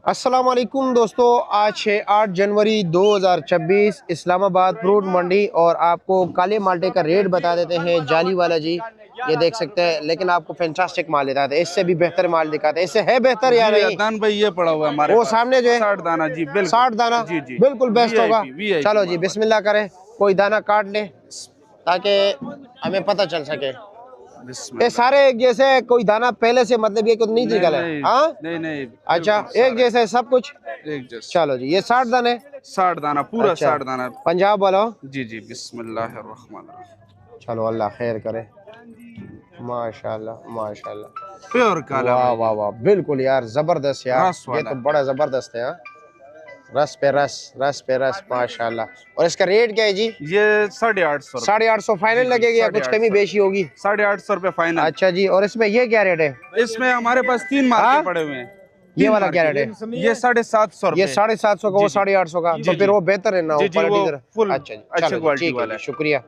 अस्सलाम वालेकुम दोस्तों, आज है 8 जनवरी 2026। इस्लामाबाद फ्रूट मंडी और आपको काले माल्टे का रेट बता देते हैं। जाली वाला जी ये देख सकते हैं, लेकिन आपको फैंटास्टिक माल दिखाते हैं, इससे भी बेहतर माल दिखाते हैं। इससे है बेहतर या नहीं? अदनान भाई ये पड़ा हुआ है हमारे वो पास सामने जो है 60 दाना जी, बिल्कुल 60 दाना जी जी बिल्कुल बेस्ट होगा। VIP चलो जी बिस्मिल्लाह करें, कोई दाना काट ले ताकि हमें पता चल सके। ये सारे एक जैसे, कोई दाना पहले से मतलब ये कुछ नहीं निकला है? हाँ नहीं अच्छा, एक जैसा है सब कुछ। एक जैसा। चलो जी, ये 60 दाने 60 दाना पूरा। अच्छा। 60 दाना पंजाब वाला। जी जी। बिस्मिल्लाहिर्रहमानिर्रहीम। चलो अल्लाह खैर करे। माशाल्लाह माशाल्लाह, प्योर काला वाह भाई। वाह वाह, बिल्कुल यार जबरदस्त यार, रस ये वाला। तो बड़ा जबरदस्त है। हाँ, रस पे रस, रस पे रस, माशाल्लाह। और इसका रेट क्या है जी? ये 850। 850 फाइनल लगेगी या कुछ कमी बेशी होगी? 850 रुपए फाइनल। अच्छा जी, और इसमें ये क्या रेट है? इसमें हमारे पास 3 मार्के पड़े हुए हैं। ये वाला क्या रेट है? ये 750 ये 750 का, वो 850 का, तो फिर वो बेहतर है ना? जी जी, वो क्वालिटी। फुल अच्छा जी, अच्छी चलो क्वालिटी ठीक है वाला जी, है। शुक्रिया।